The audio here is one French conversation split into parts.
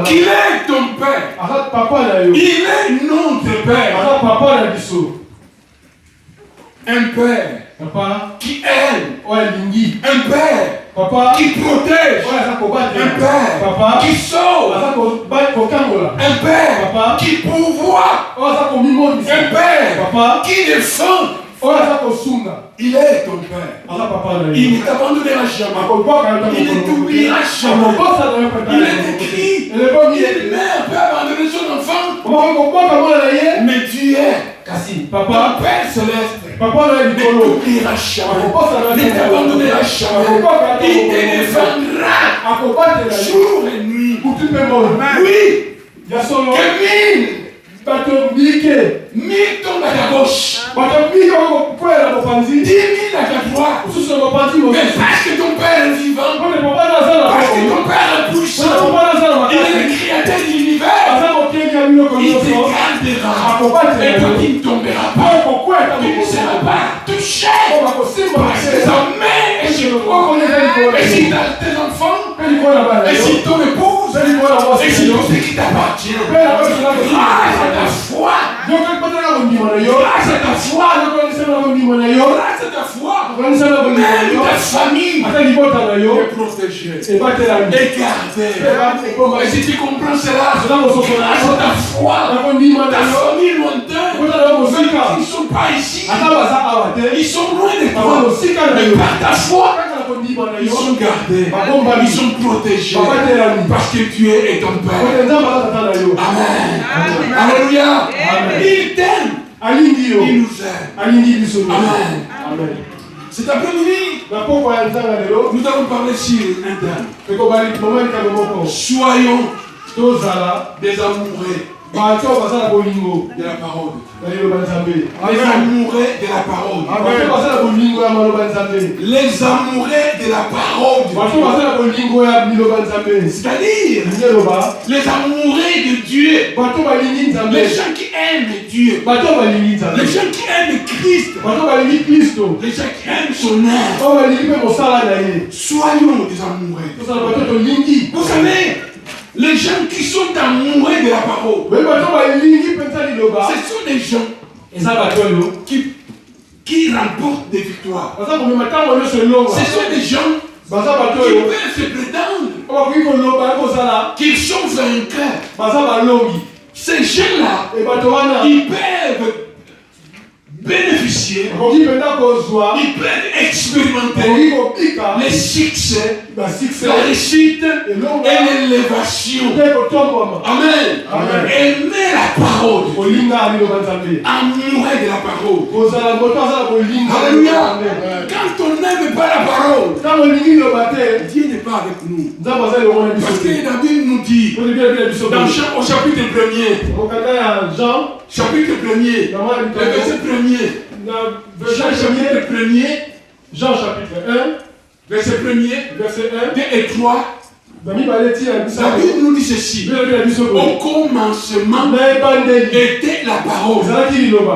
qu'il est ton père. Il est notre père. Un père qui aime. Un père qui protège. Un père qui sauve. Un père qui pourvoit. Un père qui défend. Il est ton père. Il ne t'abandonnera jamais. Il ne t'oubliera jamais. Il est écrit. Une mère peut abandonner son enfant. Mais tu es ton Père céleste. Il ne t'oubliera jamais. Il ne t'abandonnera jamais. Il te défendra jour et nuit. Oui. Mille tombent à ta gauche. 10 000 à ta droite. Mais parce que ton Père est vivant, parce que ton Père est puissant, il est le créateur de l'univers, il te gardera. Et toi qui ne tomberas pas, tu ne seras pas touché par ses mains et chez toi. Et si tes enfants, et si ton épouse, et si tout ce qui t'appartient, grâce à ta foi, grâce à ta foi, même ta famille est protégée et gardée. Et si tu comprends cela, grâce à ta foi, ta famille lointaine, ils ne sont pas ici, ils sont loin de toi, mais par ta foi, ils sont gardés, ils sont protégés, parce que tu es ton Père. Amen. Alléluia. Il t'aime. Il nous aime. Amen. Cet après-midi, nous allons parler sur un thème. Soyons des amoureux de la parole de Dieu. Les amoureux de la parole. Les amoureux de la parole de Dieu. C'est-à-dire les amoureux de Dieu. Les gens qui aiment Dieu. Les gens qui aiment Christ. Les gens qui aiment son œuvre. Soyons des amoureux. Vous savez, les gens qui sont amoureux de la parole, ce sont des gens qui remportent des victoires. Ce sont des gens qui peuvent se prétendre qu'ils sont vainqueurs. Ces gens-là, ils peuvent bénéficier, ils peuvent expérimenter les succès, la réussite et l'élévation. Amen. Aimer la parole, amoureux de la parole. Alléluia. Quand on n'aime pas la parole, Dieu n'est pas avec nous. Parce que la Bible nous dit, dans Jean au chapitre 1er, chapitre 1er, le verset 1er, Jean chapitre 1, verset 1er, verset 1, 2 et 3. La Bible nous dit ceci. Au commencement était la parole.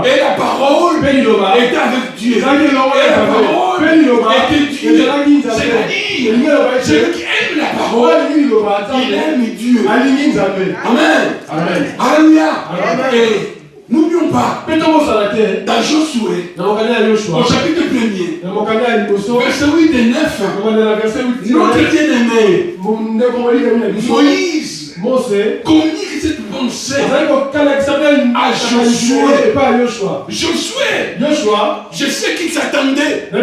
Et la parole était avec Dieu. Et la parole était Dieu. C'est-à-dire, celui qui aime la parole, il aime Dieu. Amen. Alléluia. N'oublions pas, dans Josué, au chapitre 1er, verset 8 et 9, notre bien-aimé, Moïse, communique cette pensée à Josué. Josué, je sais qu'il s'attendait à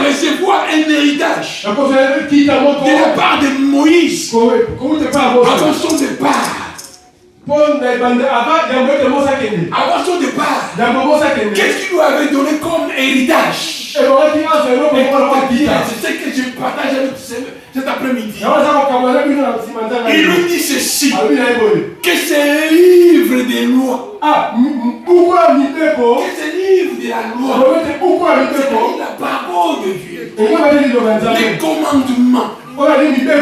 recevoir un héritage de la part de Moïse avant son départ. Avant son départ, qu'est-ce qu'il lui avait donné comme héritage? C'est ce que je partage avec cet après-midi. Il lui dit ceci, que ces livres des lois, que ces livres de la loi, c'est la parole de Dieu, les commandements,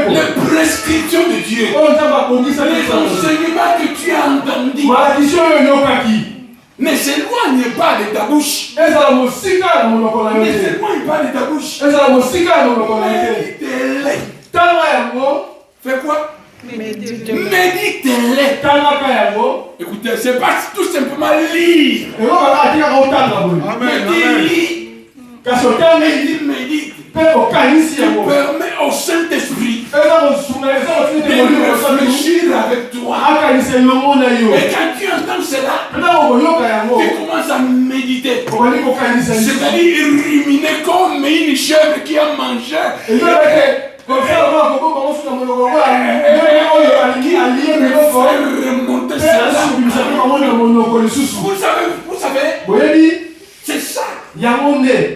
les prescriptions de Dieu, les enseignements que tu as entendus, ne s'éloigne pas de ta bouche. Ne s'éloigne pas de ta bouche. Médite-les. Fais quoi? Médite-les. Écoutez, c'est pas tout simplement lire. Médite. Permet au Saint-Esprit de réfléchir avec toi. Et quand tu entends cela, tu commences à méditer. C'est-à-dire ruminer comme une chèvre qui a mangé. Remonter cela. Vous savez, c'est ça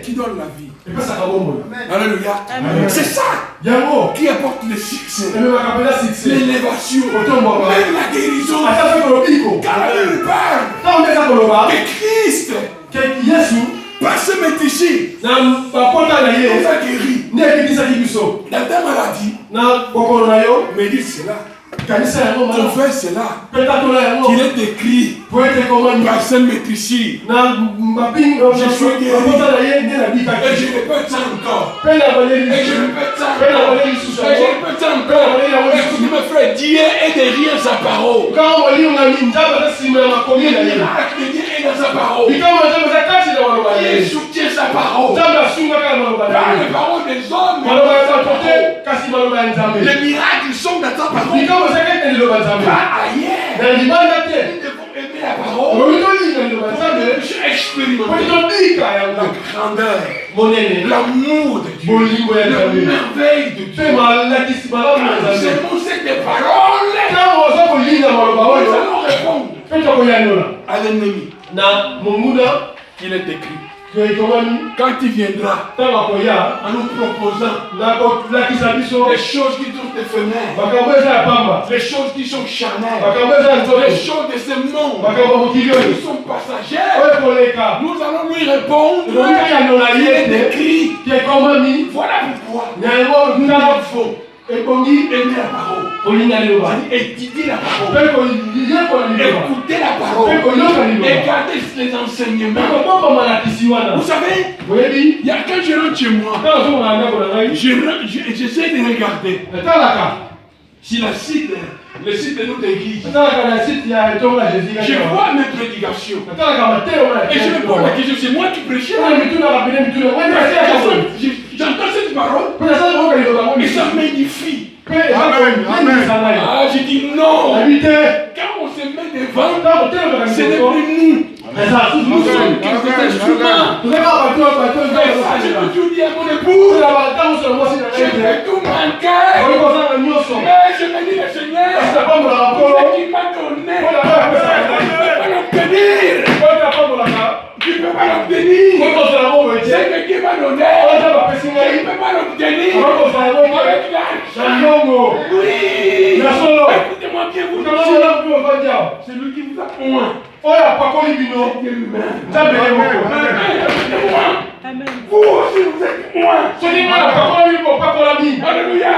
qui donne la vie. Alléluia. C'est ça qui apporte le succès, l'élévation, même la guérison. Car il parle que Christ, par ce métier, nous a guéri. Dans ta maladie, médite cela. Confesse cela. Qu'il est écrit par ce métier. Je suis guéri. Et je répète ça encore. Et je répète ça encore. Écoutez mes frères, Dieu est derrière sa parole. Le miracle de Dieu est dans sa parole. Il soutient sa parole. Pas les paroles des hommes. Les miracles sont dans sa parole. Pas ailleurs. Nous devons aimer la parole. Expérimenter la grandeur, l'amour de Dieu, la merveille de Dieu. C'est pour cette parole nous allons répondre à l'ennemi. Il est écrit. Quand tu viendras en nous proposant les choses qui sont éphémères, les choses qui sont charnelles, les choses de ce monde qui sont passagères, nous allons lui répondre. Il est écrit. Voilà pourquoi nous faut aimer la parole, étudier la parole, écouter la parole, et garder les enseignements. Vous savez, il y a quand je rentre chez moi, j'essaie de regarder si le site de notre église, je vois mes prédications et je me pose la question, c'est moi qui prêchais. J'entends cette parole et ça m'édifie. Je dis non. Quand on se met devant, ce n'est plus nous. Nous sommes quelques instruments. Je peux tout dire à mon épouse. Je fais tout manquer. Mais je me dis le Seigneur, ce qu'il m'a donné, je ne peux pas l'obtenir. Tu ne peux pas l'obtenir. C'est que Dieu m'a donné. Je ne peux pas l'obtenir. Avec l'argent. Oui. Écoutez-moi bien, vous tous. C'est lui qui vous a point. Amen. Vous aussi vous êtes moi. Alléluia.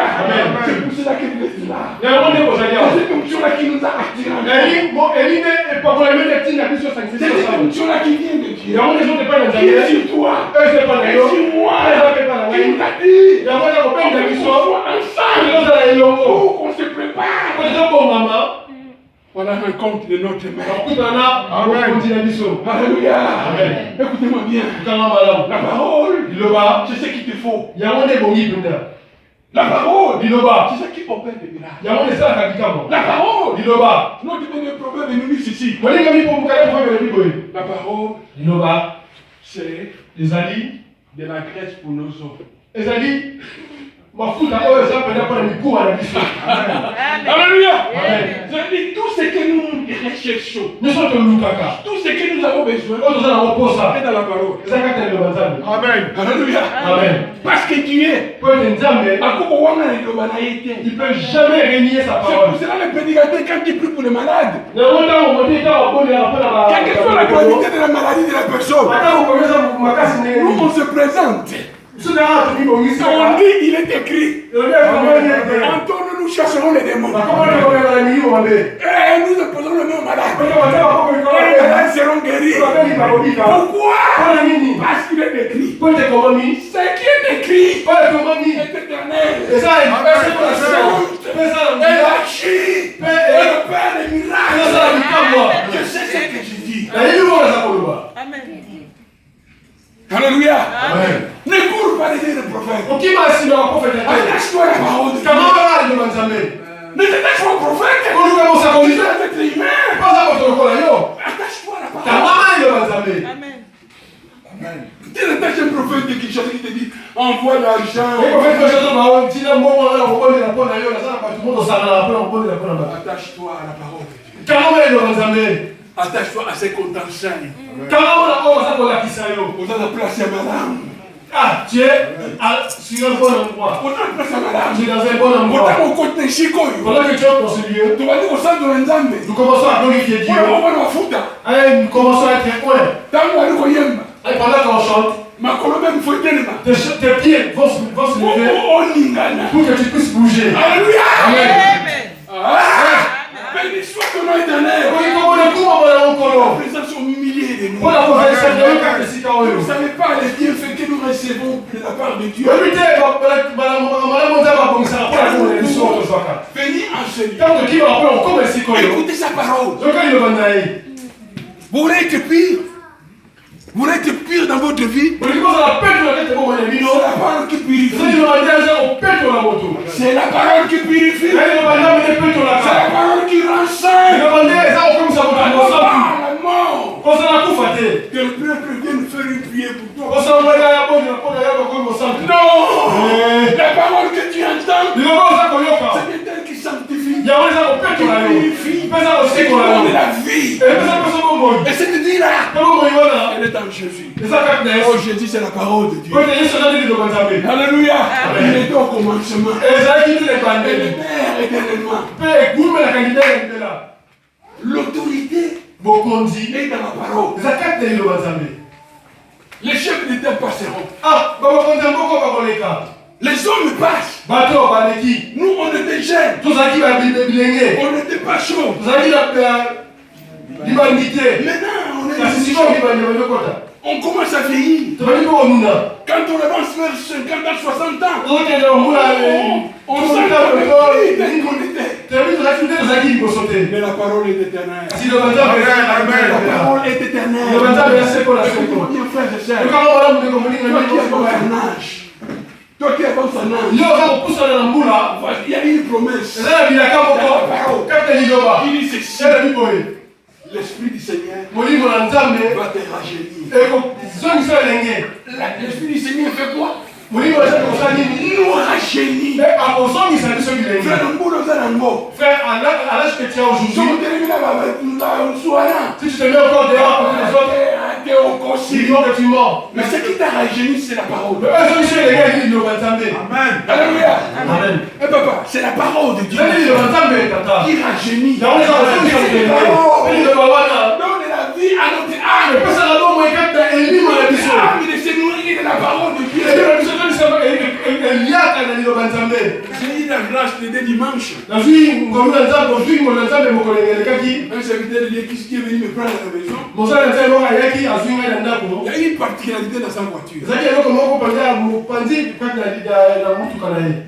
C'est pour cela que vous êtes là. C'est cette onction-là qui nous a attirés. C'est cette onction-là qui vient de Dieu. Qui est sur toi. Et sur moi. Qui nous a dit. On soit ensemble. Pour qu'on se prépare. Voilà la rencontre de notre Mère. Amen. Alléluia. Amen. Écoutez-moi bien. La parole, c'est ce qu'il te faut. La parole, c'est ce qui opère des miracles. La parole, notre dernier problème est nous ici. La parole, c'est de la graisse pour nos os. Alléluia. Je dis tout ce que nous recherchons, tout ce que nous avons besoin, est dans la parole. Amen. Alléluia. Amen. Parce que Dieu, il ne peut jamais régner sa c'est parole. pour cela le prédicateur, quand il prie pour les malades, Quelle quelle que soit la gravité de la maladie de la personne, nous on se présente. On dit, il est écrit. Entre nous chasserons les démons. Et nous opposerons le nom malade. Et les malades seront guéris. Pourquoi? Parce qu'il est écrit. Ce qui est écrit est éternel. Et agit. Et opère les miracles. Je sais ce que je dis. Amen. Alléluia. Amen. Ne cours pas derrière le prophète. Attache-toi à la parole de Dieu. Ne t'attache pas au prophète. Tu dois être humain. Attache-toi à la parole. Amen. Amen. Tu n'attaches un prophète de Kinshasa qui te dit envoie l'argent. Attache-toi à la parole de Dieu. Attache-toi à ce qu'on t'enseigne. On a la place à madame. Ah, tu es sur un bon endroit. On a la place à madame. Tu es dans un bon endroit. On côté Chico. Pendant que tu es dans ce lieu, Tu vas dire au centre de l'Enzambe. nous commençons à glorifier Dieu. On va le foutre. Nous commençons à être loin. Et pendant qu'on chante, tes pieds vont se lever pour que tu puisses bouger. Alléluia. Amen. Béni soit ton nom éternel. La présence au milieu de nous. Vous Vous ne savez pas les bienfaits que nous recevons de la part de Dieu. Venez en Seigneur. Écoutez sa parole. Vous voulez être pire? Vous voulez être pire dans votre vie? C'est la parole qui purifie. C'est la parole qui purifie. C'est la parole qui rend saint. Que le peuple vienne faire une prière pour toi. Non! La parole que tu entends, c'est elle qui sanctifie. Qui purifie. Qui donne la vie. vie. Et cette vie-là, elle est en Jésus. Oh, Jésus, c'est la parole de Dieu. Alléluia. Il était au commencement. Et le Père éternellement. L'autorité est dans la parole. Les chefs d'État passeront. Les hommes passent. Nous, on était jeunes. On n'était pas chauds. Maintenant, on commence à vieillir. Quand on avance vers 50 ans, 60 ans, on sent qu'on était. Mais la parole est éternelle. La parole est éternelle. Écoute-moi bien, frères et sœurs. Toi qui es comme ça, il y a une promesse. Il dit ceci. L'Esprit du Seigneur va te rajeunir. L'Esprit du Seigneur fait quoi? Nous rajeunit. Frère Mboulou Zanango. Frère, à l'âge que tu as aujourd'hui, si tu te mets encore dehors, tu es mort. Mais ce qui t'a rajeuni, c'est la parole. Amen. Alléluia. Amen. Et papa, c'est la parole de Dieu qui rajeunit. Donne la vie à notre âme. L'âme de se nourrir de la parole de Dieu. J'ai eu la grâce d'aider dimanche. Un serviteur de Dieu qui est venu me prendre à la maison. Il y a une particularité dans sa voiture.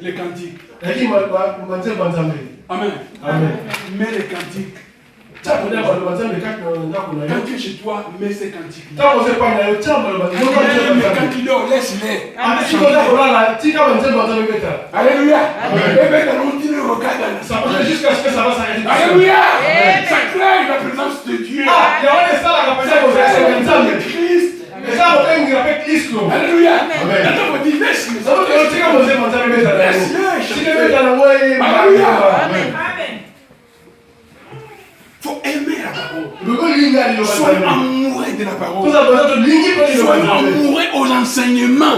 Les cantiques. Amen. Amen. Mais les cantiques. Quand tu es chez toi, mets ces cantiques. Mais quand tu dors, laisse-les. Alléluia. Alléluia. Ça crée la présence de Dieu. Christ. Alléluia. Il faut aimer la parole. Soyez amoureux de la parole. Soyez amoureux aux enseignements.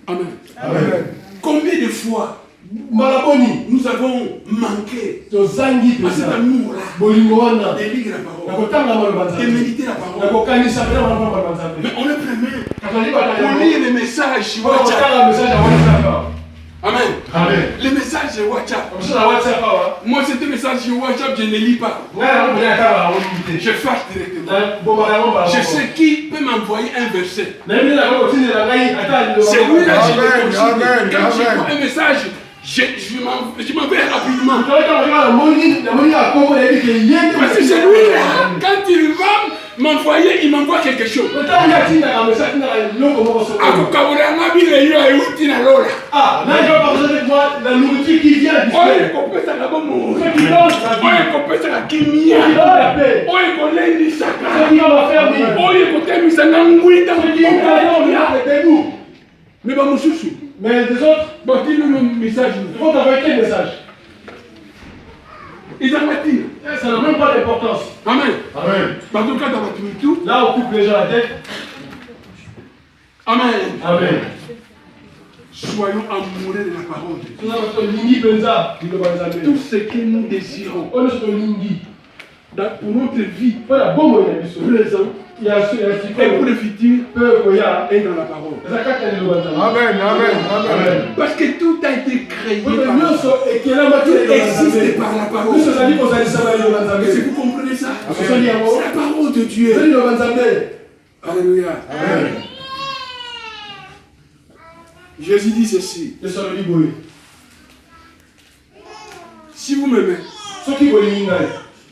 Amen. Amen. Combien de fois nous avons manqué à cet amour-là de lire la parole, de méditer la parole. Mais on est premier pour lire les messages. Amen. Amen. Les messages de WhatsApp. Moi, c'est des messages sur WhatsApp, je ne les lis pas. Je fâche directement. Je sais qui peut m'envoyer un verset. C'est lui-là, je le considère. Quand je vois un message, je m'en vais rapidement. Parce que c'est lui-là. Quand il va m'envoyer, il m'envoie quelque chose. La nourriture qui vient du ciel. Mais des autres, dis-nous le message. Il faut t'envoyer quel message? Ils en mettent. Ça n'a même pas d'importance. Amen. Amen. Là, on coupe les gens la tête. Amen. Amen. Soyons amoureux de la parole. Tout ce que nous désirons pour notre vie, présent et pour le futur, est dans la parole. Amen. Amen. Amen. Parce que tout a été créé par la parole. Tout existe par la parole. Est-ce que vous comprenez ça? C'est la parole de Dieu. Alléluia. Amen. Jésus dit ceci. Si vous m'aimez,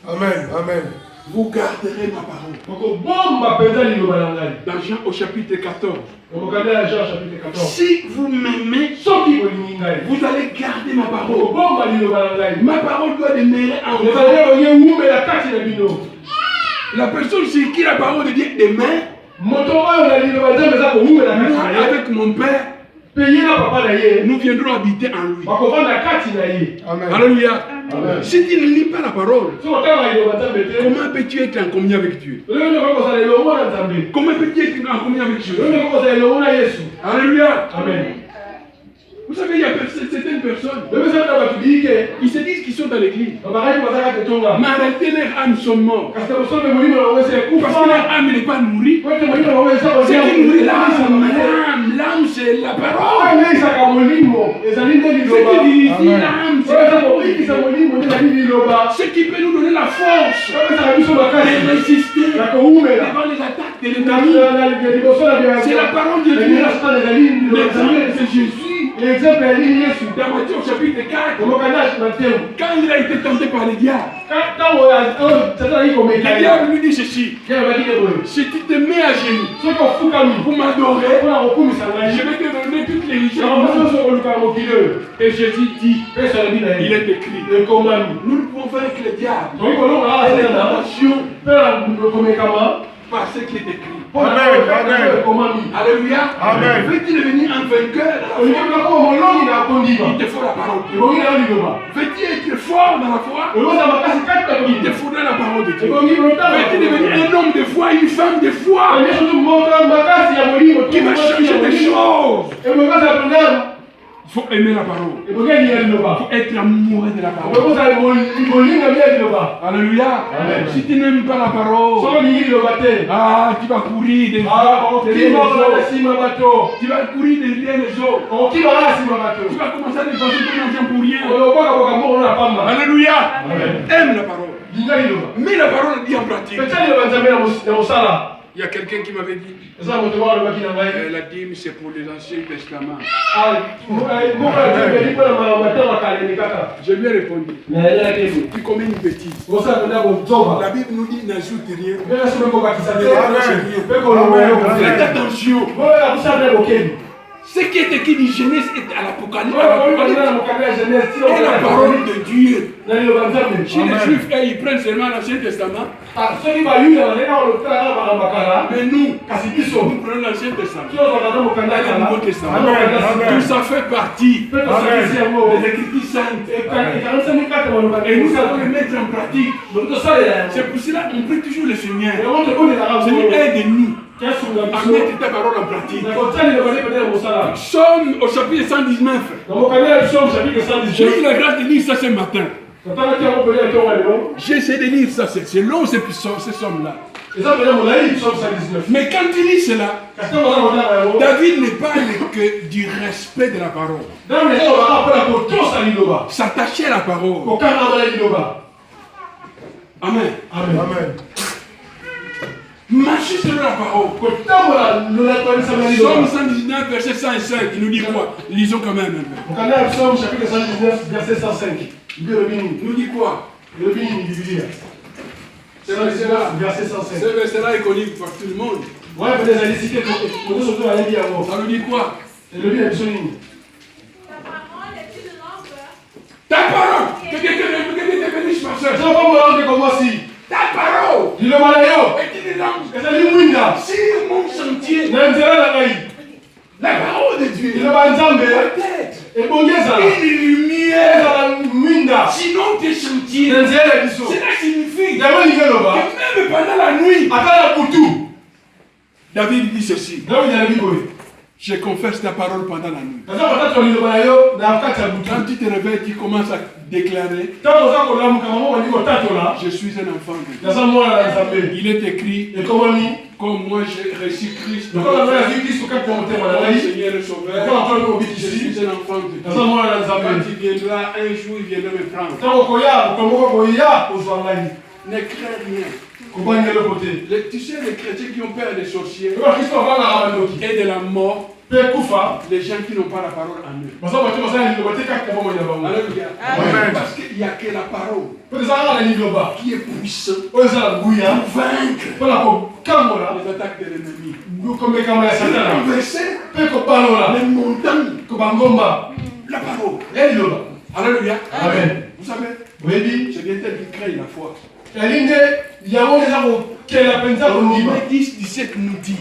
amen, amen, vous garderez ma parole. Dans Jean au chapitre 14. Si vous m'aimez, vous allez garder ma parole. Ma parole doit demeurer en vous. La personne sur qui la parole de Dieu demeure, avec mon Père, nous viendrons habiter en lui. Amen. Alléluia. Si tu ne lis pas la parole, comment peux-tu être en communion avec Dieu? Comment peux-tu être en communion avec Dieu? Alléluia. Amen. Vous savez, il y a certaines personnes, ils se disent qu'ils sont dans l'église. Mais en réalité, leurs âmes sont mortes. Parce que leur âme n'est pas nourrie. C'est qui nourrit l'âme. L'âme, c'est la parole. Ce qui vivifie l'âme, c'est la parole. Ce qui peut nous donner la force de résister devant les attaques de l'ennemi. C'est la parole de Dieu. L'exemple de Jésus. L'exemple est lié dans Matthieu au chapitre 4. Quand il a été tenté par les diables, le diable lui dit ceci: si tu te mets à genoux pour m'adorer, je vais te donner toutes les richesses. Et Jésus dit, il est écrit, nous ne pouvons faire avec le diable. Par ce qui est écrit. Alléluia. Veux-tu devenir un vainqueur? Il te faut la parole. Veux-tu être fort dans la foi? Il te faudra la parole de Dieu. Veux-tu devenir un homme de foi, une femme de foi qui va changer des choses? Il faut aimer la parole. Il faut être amoureux de la parole. Alléluia. Si tu n'aimes pas la parole, tu vas courir derrière les autres. Tu vas commencer à dépenser ton argent pour rien. Alléluia. Aime la parole. Mets la parole dit en pratique. Il y a quelqu'un qui m'avait dit, la dîme c'est pour les anciens testaments. Je lui ai répondu, tu commets une bêtise. La Bible nous dit n'ajoute rien. Faites attention. Ce qui est écrit du Genèse est à l'Apocalypse. Et la parole de Dieu. Si les Juifs, ils prennent seulement l'Ancien Testament. Mais nous prenons l'Ancien Testament. Et le Nouveau Testament. Tout ça fait partie des Écritures saintes. Et nous allons les mettre en pratique. C'est pour cela qu'on prie toujours le Seigneur. Seigneur, aide-nous à mettre ta parole en pratique. Psaume au chapitre 119. J'ai eu la grâce de lire ça ce matin. J'ai essayé de lire ça, c'est long ces sommes-là. Mais quand tu lis cela, David n'est pas que du respect de la parole. S'attacher à la parole. Amen. Amen. Marcher sur la parole. Psaume 119, verset 105, il nous dit quoi? Lisons quand même. Psaume chapitre 119, verset 105. Il nous dit quoi? C'est verset 105. Ce verset-là est connu par tout le monde. Ça nous dit quoi? Ta parole. Que Dieu te bénisse, ma soeur. Ta parole. Et tu si mon sentier. La parole de Dieu. Une lumière. Sinon tes sentiers. Cela signifie que même pendant la nuit, David dit ceci. Je confesse ta parole pendant la nuit. Quand tu te réveilles, tu commences à déclarer, je suis un enfant de Dieu. Il est écrit, comme moi j'ai reçu Christ, mon Seigneur et Sauveur, je suis un enfant de Dieu. Quand il viendra, un jour il viendra me prendre. Ne crains rien. Tu sais, les chrétiens qui ont peur des sorciers et de la mort, les gens qui n'ont pas la parole en eux. Alléluia. Parce qu'il n'y a que la parole qui est puissante pour vaincre les attaques de l'ennemi. Renverser les montagnes. La parole. Alléluia. Amen. Vous savez, c'est bien tel qui crée la foi. Romains 10, 17 nous dit.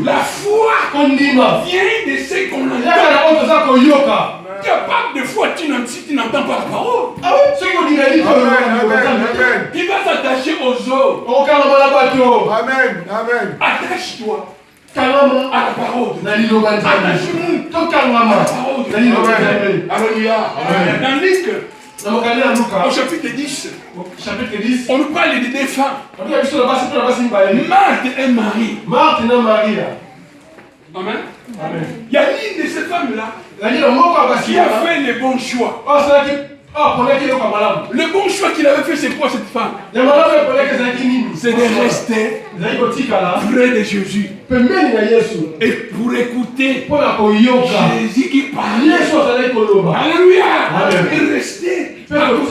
La foi vient de ce qu'on entend. capable de foi si tu n'entends pas la parole. Ah oui, ce qu'on dit, il va s'attacher aux autres. Amen. Amen. Attache-toi à la parole. Attache-nous à la parole. Alléluia. Dans Luc, au chapitre 10, on nous parle de deux femmes. Marthe et Marie. Amen. Il y a une de ces femmes-là qui a fait le bon choix. Le bon choix qu'il avait fait, c'est quoi cette femme? C'est de rester près de Jésus. Et pour écouter Jésus qui parle. Alléluia. Et rester amoureux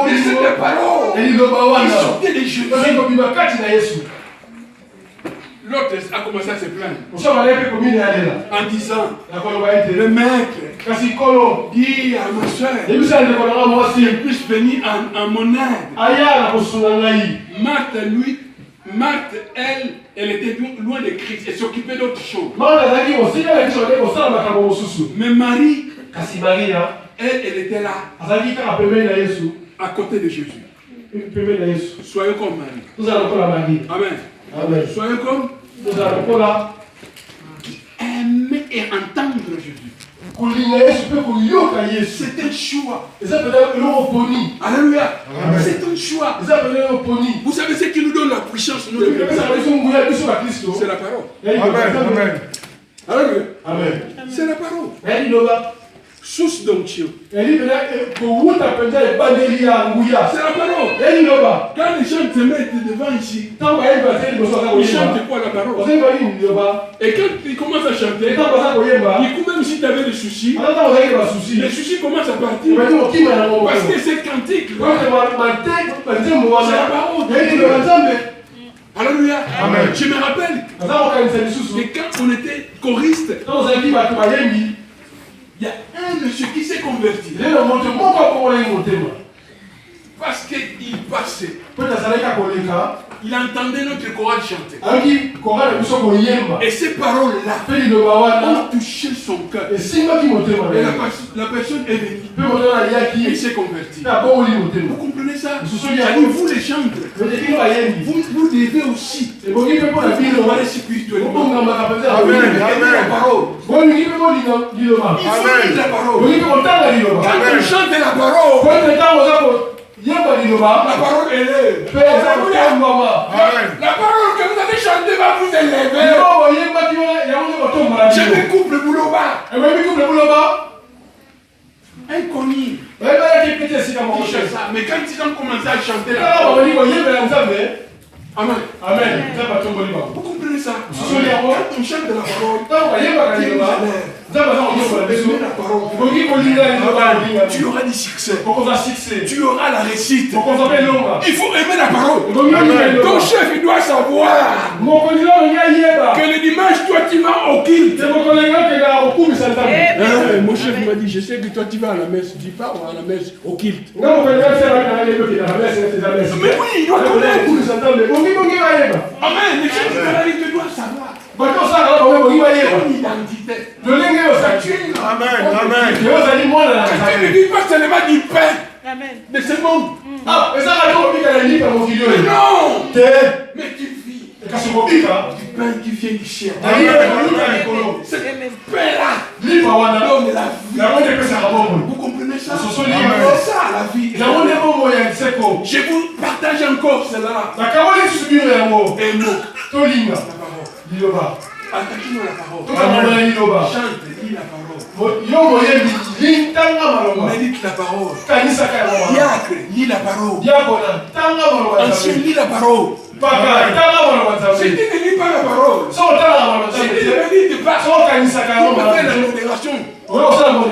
de cette parole qui sortait de Jésus. L'autre a commencé à se plaindre en disant, le maître dit à ma soeur qu'elle puisse venir en mon aide. Marthe, elle était loin de Christ, elle s'occupait d'autre chose. Mais Marie, elle était là, à côté de Jésus. Soyez comme Marie. Amen. Amen. Soyez comme aimer et entendre Jésus. C'est un choix. Alléluia. C'est un choix. Vous savez ce qui nous donne la puissance, nous, c'est la parole. Amen. Alléluia. Amen. C'est la parole. Source d'onction. C'est la parole. Quand les gens te mettent devant ici, ils chantent quoi la parole? Et quand ils commencent à chanter, du coup, même si tu avais des soucis, les soucis commencent à partir. Parce que c'est cantique. C'est la parole. Alléluia. Amen. Je me rappelle que quand on était choriste, il y a un monsieur qui s'est converti. Parce qu'il passait. Il entendait notre chorale chanter. Et ces paroles-là ont touché son cœur. Et la personne est venue. Et il s'est converti. Vous comprenez ça? Vous les chantres. Vous devez aussi. Vous allez spirituellement. Amen. La parole. Il faut lire la parole. Quand on chante la parole, la parole est élève. La parole que vous avez chantée va vous élever. Je me coupe le boulot bas. Inconnu. Mais quand ils ont commencé à chanter la parole, amen. Amen. Vous comprenez ça? Quand on chante la parole, tu auras du succès. Tu auras la réussite. Il faut aimer la parole. Ton chef, il doit savoir que le dimanche, toi, tu vas au culte. Mon chef m'a dit, je sais que toi, tu vas à la messe. Tu pars à la messe au culte. Mais oui, il doit connaître. Amen. Le chef de la vie, tu dois savoir. Ton identité. Amen. Tu ne vis pas seulement du pain de ce monde. Mais non. Mais tu vis du pain qui vient du ciel. Ce pain-là donne la vie. Vous comprenez ça? C'est ça la vie. Je vous partage encore cela. Et nous. Attaquez-nous la parole. Chante, lis la parole. Médite la parole. Diacre, lis la parole. Ancien, lis la parole. Si tu ne lis pas la parole, si tu ne médites pas, pour faire la modération,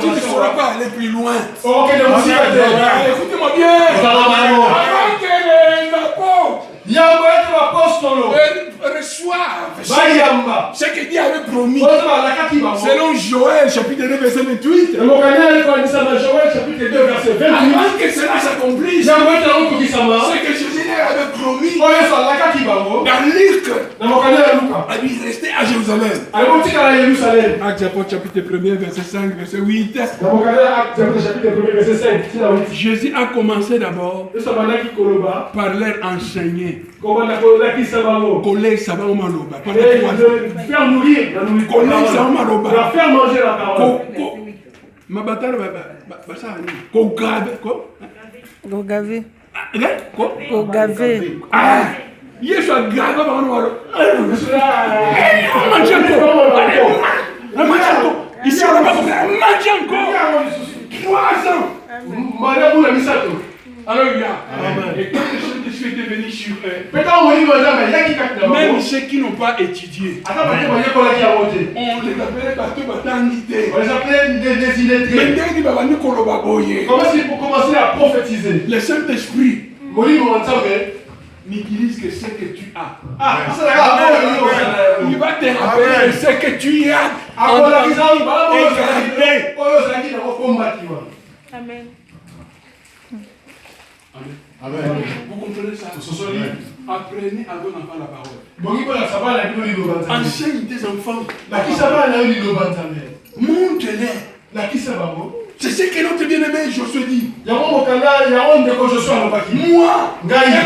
tu ne sauras pas aller plus loin. Écoutez-moi bien. Avant que les apôtres reçoivent ce que Dieu avait promis. Selon Joël, chapitre 2, verset 28. Avant que cela s'accomplisse, ce que Jésus avait promis oyo Yesu alakaki bango dans Luc, na mokanda ya Luka a dit rester à Jérusalem. alikotikala na Yerusalem Actes apôtres chapitre 1er, verset 5, verset 8. na mokanda ya Actes chapitre 1 verset 5 tina 8 Jésus a commencé d'abord Yesu abandaki koloba par leur enseigner. kobanda kolakisa bango Collègue Savon Maloba. et de faire nourrir la nourriture Collègue Savon Maloba. de faire manger la parole Ma bataille, ça ko grave, quoi? Go gaver. Quoi? Go gaver. Ah! Yesu a grave par nous. Ici, on n'a pas compris. Mange encore. 3 ans. Madame la misato Alléluia. Et quand le Saint-Esprit est venu sur eux, même même ceux qui n'ont pas étudié, on on les appelait bateau batangité. les appelait des illettrés. Mais dès qu'ils vont kolobaboye, Comment c'est pour commencer à prophétiser? le Saint-Esprit n'utilise que ce que tu as. Il va te rappeler ce que tu as en Amen. Amen. Vous comprenez ça? Apprenez à donner enfant la parole. Enseigne tes enfants. Montre-les. C'est ce que notre bien-aimé Josué dit. Moi et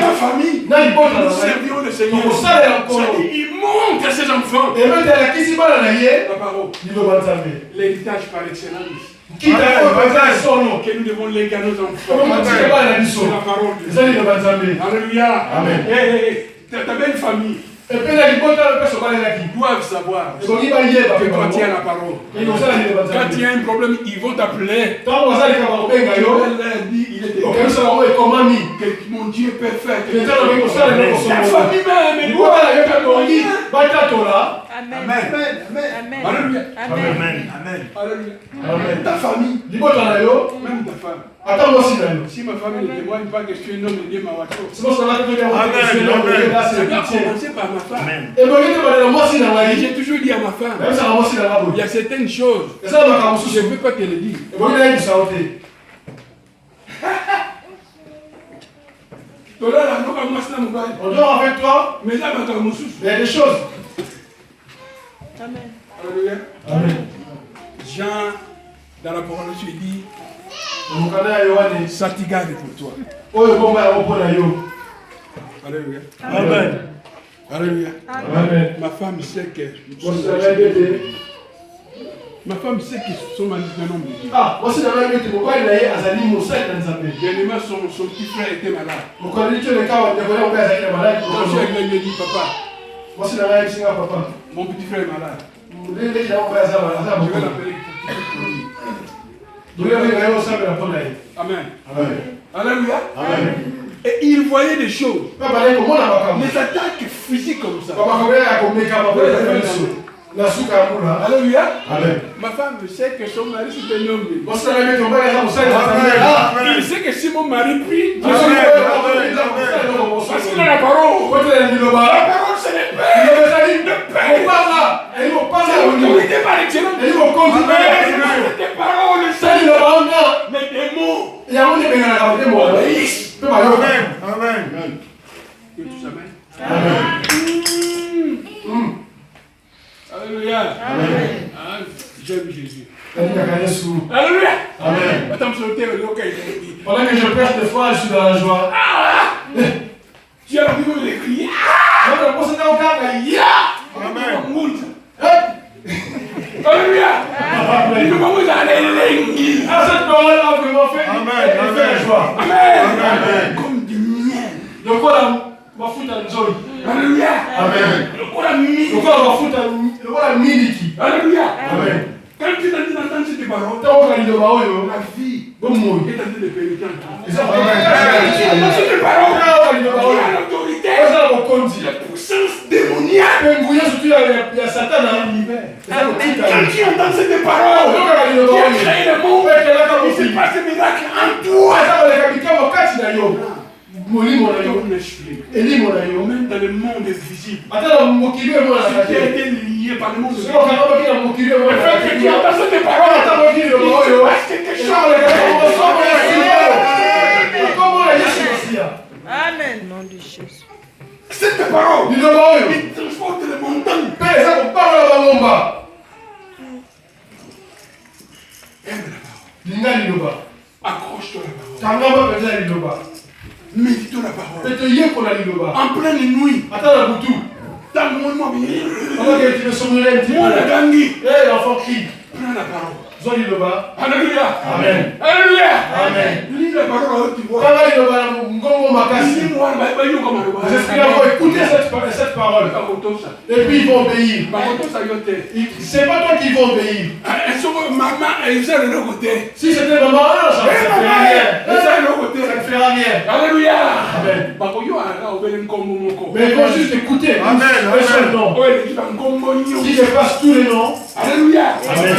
ma famille, nous servirons le Seigneur. Il montre à ses enfants la parole. L'héritage par excellence. Que nous devons léguer à nos enfants. C'est la parole de Dieu. Alléluia. Amen. Ta belle famille doivent savoir que toi tu as la parole. Quand il y a un problème, ils vont t'appeler. Tu vas leur dire, il est que mon Dieu peut faire. Ta famille même, elle doit Amen. Amen. Alléluia. Amen. Alléluia. Ta famille, même ta femme. Si ma femme ne témoigne pas que je suis un homme de Dieu, ma voiture. Ça doit commencer par ma femme. Et j'ai toujours dit à ma femme, il y a certaines choses, je ne peux pas te le dire. On dort avec toi, Mais là, mais il y a des choses. Amen. Alléluia. Amen. Jean, dans la parole, je dis, ça t'égare pour toi. Alléluia. Amen. Alléluia. Amen. Ma femme sait que son mari est un homme de Dieu. Dernièrement, son petit frère était malade. Quand je suis arrivé, il me dit, papa, mon petit frère est malade. Je vais l'appeler pour lui. Amen. Alléluia. Et il voyait des choses. Les attaques physiques comme ça. Alléluia. Ma femme sait que son mari c'est un homme de Dieu. Il sait que si mon mari prie, Dieu parce qu'il a la parole. La parole c'est le Père. Le Père. L'autorité par excellence. Des paroles, le Seigneur. Mais des mots. Obéissent. Amen. Que tous amènent. Amen. Alléluia. Amen. J'aime Jésus. Alléluia. Amen. Attends, je vais Pendant que je prêche des fois, je suis dans la joie. tu as la Bible de crier. Amen. Alléluia. Il veut pas vous aller l'église. Cette parole a vraiment fait la joie. Amen. Comme du miel. Donc voilà, ma foot à joy. Alléluia. Amen. Donc voilà, ma foot à miliki. Alléluia. Amen. Quand tu es dans cette parole, Tant qu'on a dit de la vie bon mot. est en train de pénétrer en toi. Et ça va. Dans cette parole, Tant qu'on a dit de il y a l'autorité, ça va conduire. la puissance démoniaque. Surtout, il y a Satan dans l'univers. Quand tu entends cette parole, tu as créé le monde, il se passe des miracles en toi. Même dans le monde invisible, tu as été lié par le monde invisible. Le fait que tu entends cette parole, il se passe quelque chose. Amen. nom de Jésus. Cette parole, Il le il transporte les montagnes. Père, ça qu'on parle à la bomba. Aime la parole. Linga liloba. Accroche-toi à la parole. Kangaba peza liloba. Médite la parole. Pete yeko la liloba. En pleine nuit, Attends la boutou. dans mon nom, Pendant que tu veux somnoler un petit moi la peu. gangi, Eh, l'enfant crie. prends la parole. Zwa liloba. Alléluia. Amen. Alléluia. Amen. Lis la parole à haute voix. Kanga liloba na ngongo makasi. Dis-moi, comme Les esprits vont écouter cette parole. Et puis ils vont obéir. C'est pas toi qui vas obéir. Si c'était maman, ça ne fera rien. Ça ne fera rien. Alléluia. Amen. Mais ils vont juste écouter. Amen. Un seul nom. Si je passe tous les noms, Alléluia. Amen.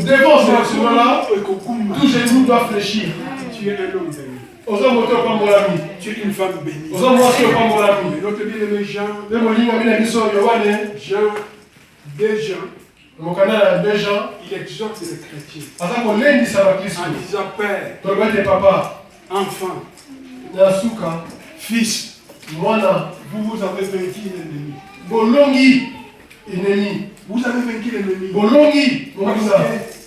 devant ce nom-là, tous les genoux doivent fléchir. Tu es un homme béni. Aux hommes autour comme mon ami. Tu es une femme bénie. Aux hommes autour comme mon ami. Notre bien-aimé Jean, Mais mon ligne a mis la mission Yohane. Jean, deux Jean, Mon canal a 2 gens. il exhorte les chrétiens Asa qu'on lundi ça va Christ. en disant Père, Donc tes papa. enfant, Nasuka. fils, Mwana. vous avez vaincu l'ennemi. Bolongi. Ennemi. Vous avez vaincu l'ennemi. Bolongi. Mwana.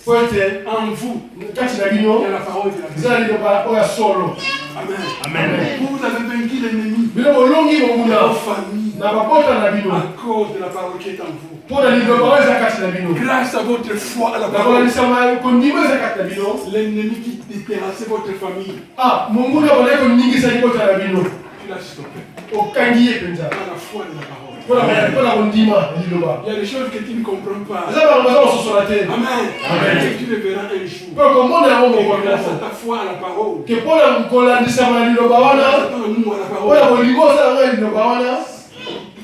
Poete. En vous, Kati na il y bino. a la parole de la vie. Zali loba oya solo. Amen. Amen. Vous avez vaincu l'ennemi. Bino bolongi Vos monguna. familles, Na babota na bino. à cause de la parole qui est en vous. Pona liloba oya zakati na bino. Grâce à votre foi à la Na parole, kola nisama kondimo zakati na bino. l'ennemi qui déterrassait votre famille, Ah, monguna bona ko ningisa libota na bino. tu l'as stoppé. Okangi ye penza. Par la foi de la parole. Pona kondima liloba. Il y a des choses que tu ne comprends pas. Eza ba maza ososola te. Amen. Amen. Et tu le verras un jour. Po komona yango Et moko grâce à nyonso. ta foi à la parole, Ke pona kolandisama na liloba grâce wana. à ton amour à la Pona parole, kolingo osala yango liloba wana.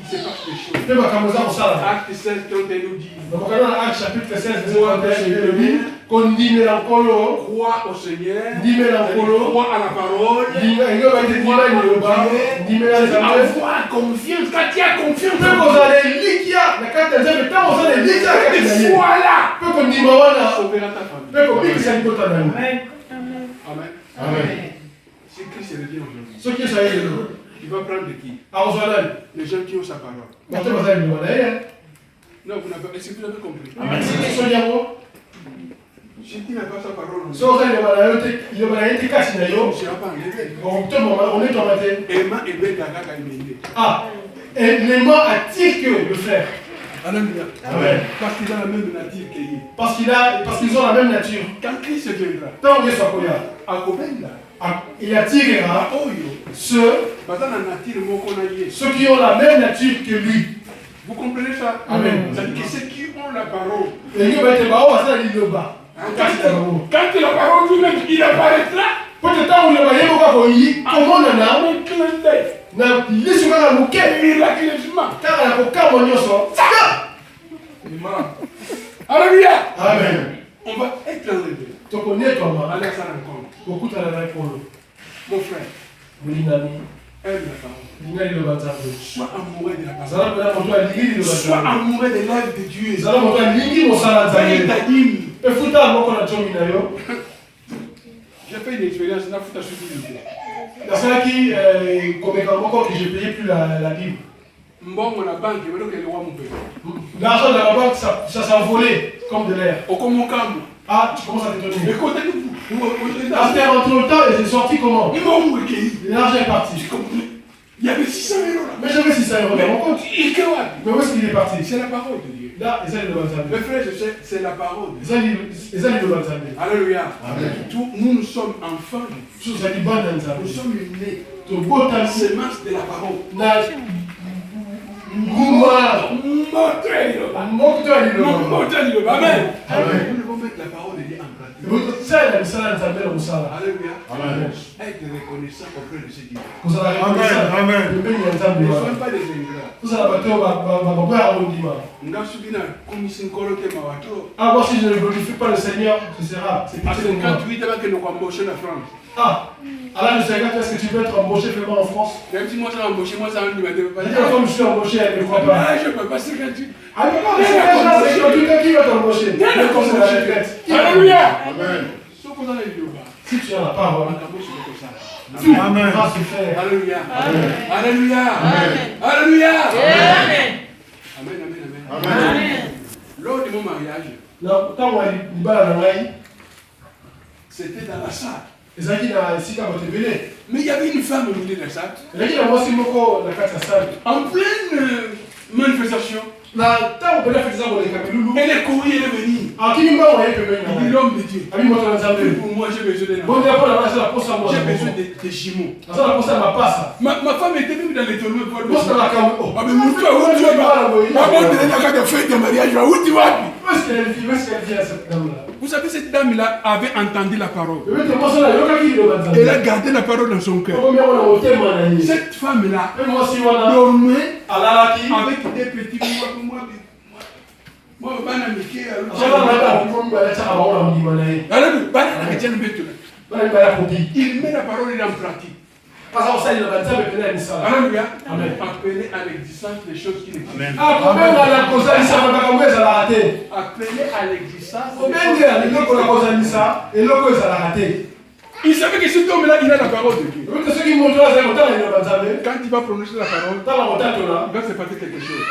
il se passe des choses. Mpe makambo eza kosala. Acte 16, 31 nous dit, Na mokano na Acte chapitre 16 verset 31 elobi kondimela nkolo. crois au Seigneur, Ndimela nkolo. crois à la parole, Ndinga baite ndima liloba. Ndimela nzambe. avoir confiance. Quand tu as confiance Mpe kozala elikia na kati ya nzambe ntango ozala elikia na kati na cette ye. foi-là, Mpe kondima wana. sauvera ta famille. Mpe kobikisa libota na yo. Amen. Amen. Si Christ revient aujourd'hui, Soki ezali lelo. il va prendre de qui? Akozwa nani? Les gens qui ont sa parole. Bato bazali liloba na ye. Non, vous n'avez, est-ce que vous avez compris? Soki yango. Si tu n'as pas sa parole, So ozali liloba na yo te, liloba na ye te kasi na on yo. ne sera pas enlevé. On est tombé te. Emma et Ben Gaga Gaïmende. Ah, et l'aimant attire que le frère. Alléluia. Amen. Parce qu'il a la même nature qu'il est. Parce qu'ils ont la même nature. Quand Christ viendra, Tant que soit koya, à Kobenda, il attirera à Oyo, ceux dans la nature mokonaye. qui ont la même nature que lui. Vous comprenez ça? Amen. C'est-à-dire que ceux qui ont la parole. Et nous, va être bao, ça dit le bas. Quand la parole lui-même, il apparaîtra. Peut-être où le bas, il y a beaucoup de comment on a Un clin d'œil. na lisu kaka moke Miraculeusement. kaka na kokama nyonso. Alléluia. Amen. On va être enlevé. Tokonyetwama Allez à sa rencontre. kokutana na ekolo. Mon frère, Molingami aime la parole. linga liloba nzambe. Sois amoureux de la parole. Zala mpona moto alingi liloba Sois nzambe. amoureux de l'œuvre de Dieu. Zala moto alingi mosala Fais nzambe. ta dîme. Efuta moko na nzomi na yo. J'ai fait une expérience, là, faut t'assurer. Nasalaki komeka moko que j'ai payé plus la dîme. Mbongo na banque, mais donc elle est roi mon père. L'argent de la banque, ça s'est envolé comme de l'air. Au Komokam. Ah, tu commences à t'étonner. Écoutez-nous. Après, entre le temps, et c'est sorti comment? L'argent est parti. Il y avait 600 € là. Mais j'avais 600 € dans mon compte. Mais où est-ce qu'il est parti? C'est la parole de Dieu. Là, et ça, il est devant Mes frères, je sais, c'est la parole de Dieu. Et ça, il est devant Nzambe. Alléluia. Amen. Nous sommes enfants. Tout ça, il est bon dans Nous Nzambe. sommes nés. Ton beau temps, Semence de la parole. na Gouma. Montrez-le. Mon cœur, il est devant. Montrez-le. Amen. Amen. Nous devons mettre la parole de Dieu en pratique. Ça, il a mis ça dans Nzambe, dans Moussala. Alléluia. Amen. Être reconnaissant auprès de ce Dieu. Vous allez reconnaître ça. Amen. Le pays est Ne Nzambe. soyez pas des ingrats. Vous allez battre, va arrondiment. Ngasubina komisi nkolo te mawato. Ah, moi, si je ne glorifie pas le Seigneur, ce sera. C'est À plus de moi. 58 avant que nous embauchions la France. Ah, à l'âge de 50, est-ce que tu peux être embauché vraiment en France? Même si moi ça embauché, moi ça ne m'a pas. La dernière fois que je suis embauché, elle ne croit pas. Ah, je ne peux pas 58. Ah, mais non, c'est quelqu'un qui va t'embaucher. Viens Comme c'est la retraite. Alléluia. Amen. Sauf qu'on a les vidéos. Si tu as la parole, On embauche comme ça. Tout va se faire. Alléluia. Alléluia. Alléluia. Amen. Amen. Lors de mon mariage, c'était dans la salle. Mais il y avait une femme au milieu de la salle. En pleine manifestation. Elle est courue, elle est venue. Il dit l'homme de Dieu. Pour moi, j'ai besoin d'un enfant. J'ai besoin de jumeaux. Ma femme était venue dans l'étonnement pour le Vous savez, cette dame-là avait entendu la parole. Elle a gardé la parole dans son cœur. Cette femme-là dormait avec des petits mois. Il met la parole en pratique. Alléluia. Appeler à l'existence des choses qui n'existent pas. Appeler à l'existence. Il savait que cet homme-là, il a la parole de Dieu. Quand il va prononcer la parole, il va se passer quelque chose.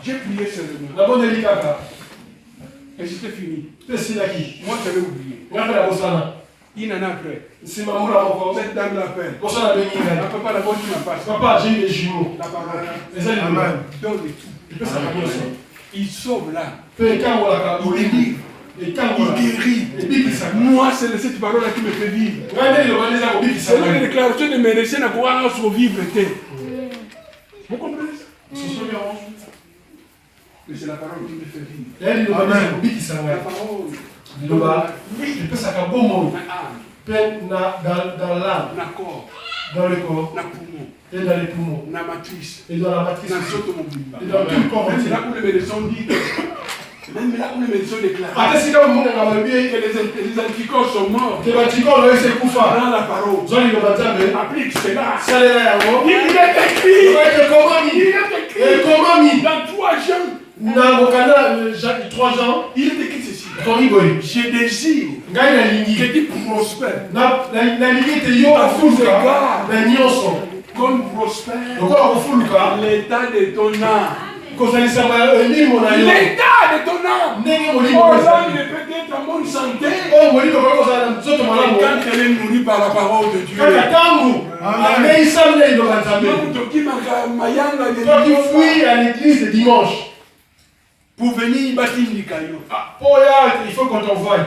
J'ai prié seulement. Et c'était fini. Moi, j'avais oublié. Il en a après. Cette dame l'appelle. Papa, la bonne tu m'as pas. Papa, j'ai eu des jumeaux. La parole. Amen. Donne tout. Il sauve là. Il délivre. Il guérit. Moi, c'est cette parole-là qui me fait vivre. C'est la déclaration de mes décès à quoi survivre. Vous comprenez ça? Mais c'est la parole qui me fait vivre. Amen. La parole. Dans l'âme, dans le corps, et dans les poumons, la matrice, et dans la matrice, et dans tout le corps. C'est là où les médecins disent, même là où les médecins déclarent que les anticorps sont morts. Dans la parole, applique cela. Il est écrit. Dans 3 Jean, il est écrit ceci. Je désire que tu prospères. Comme prospère l'état de ton âme. L'état de ton âme. Il peut être en bonne santé. Quand elle est nourrie par la parole de Dieu. Qui fuit à l'église le dimanche. Pour venir bâtir du caillou. Il faut qu'on t'envoie.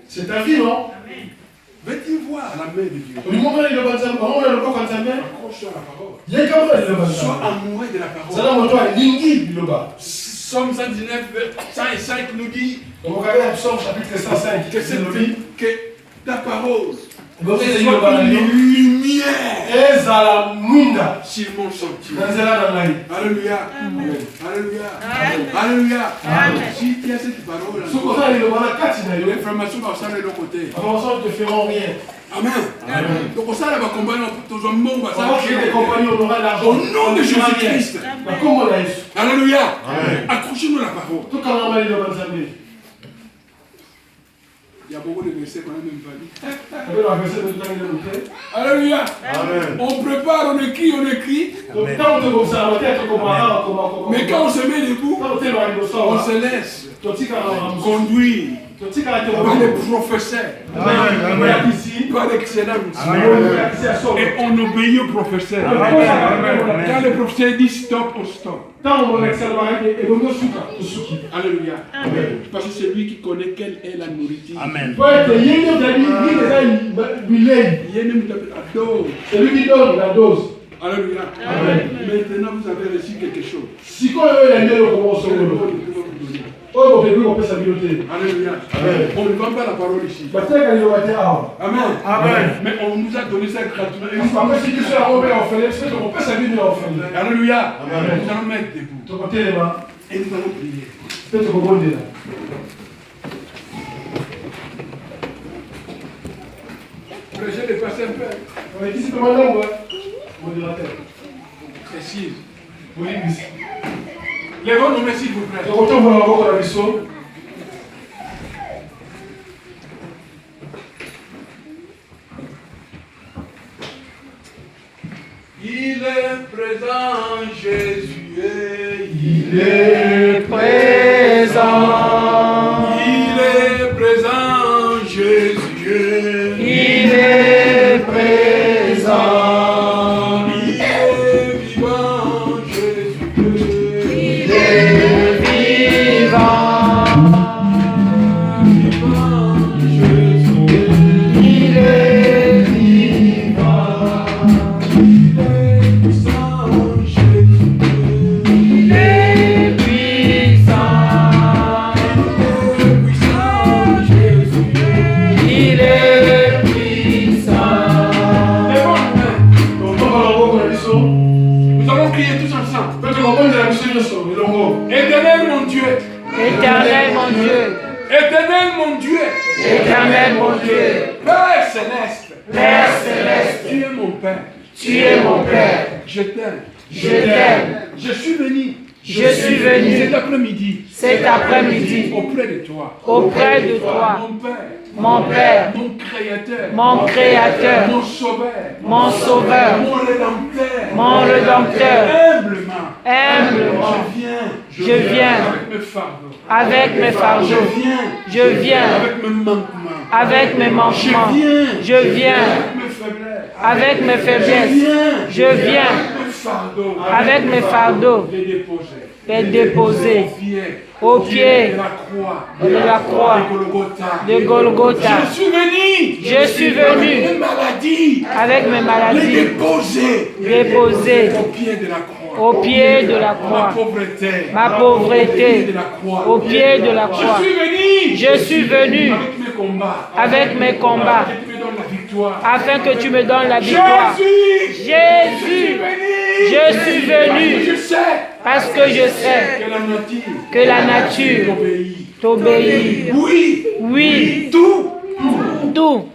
C'est ta vie, non? Veux-tu voir la main de Dieu? Accroche-toi à la parole. Sois amoureux de la parole. Somme 119, 105 nous dit que ta parole soit une lumière sur mon sentier. Alléluia. Alléluia. Alléluia. Si tu as cette parole, l'information va s'en aller de l'autre côté. Amen. Donc ça, va combattre toujours bon. Au nom de Jésus-Christ. Alléluia. Accrochez-nous la parole. Il y a beaucoup de versets qu'on n'a même pas dit. Alléluia. On prépare, on écrit. Mais quand on se met debout, on se laisse conduire par les professeurs, par l'excellence. Et on obéit au professeur. Quand le professeur dit stop, on stop. Alléluia. Parce que c'est lui qui connaît quelle est la nourriture. Amen. C'est lui qui donne la dose. Alléluia. Maintenant vous avez reçu quelque chose. Alléluia. On ne vend pas la parole ici. Amen. Mais on nous a donné ça gratuitement. Alléluia. Nous allons mettre debout. Et nous allons prier. Prêchez de passer un peu. Précise. Lèvons nos mains s'il vous plaît. présent, Jésus. Il est présent. Il est présent, Jésus. Il est présent. Il est vivant, Jésus. Il est vivant. Il est vivant. Il est puissant. Il est puissant. Nous allons crier tous ensemble. Éternel mon Dieu. Éternel mon Dieu. Éternel mon Dieu. Éternel mon Dieu. Père céleste. Père céleste. Tu es mon Père. Tu es mon Père. Je t'aime. Je t'aime. Je suis venu. Je suis venu Cet après-midi. cet après-midi Auprès de toi. auprès de toi, Mon Père. mon Père, Mon Créateur. mon Créateur, Mon Sauveur. mon Sauveur, Mon Rédempteur. mon Rédempteur. Humblement. Humblement, Je viens. je viens Avec mes fardeaux. avec mes fardeaux. Je viens. Je viens Avec mes manquements. avec mes manquements. Je viens. Je viens Avec mes faiblesses. avec mes faiblesses. Je viens. Avec mes fardeaux. Les déposer. Les déposer Au au pied de la croix. de la croix De de Golgotha. Je suis venu. Je suis venu Mes maladies. avec mes Les maladies déposer. déposées Au pied de la croix. au pied de la Ma croix. pauvreté. Ma Au pauvreté pied de la croix. au pied de la croix. Je suis venu. Je suis venu Avec mes combats. avec mes combats Que tu me donnes la victoire. afin que tu me donnes la victoire. Jésus, je suis venu Je sais parce que je sais que la nature t'obéit. Oui, Oui, tout tout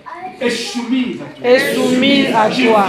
est soumis à toi. est soumis à toi.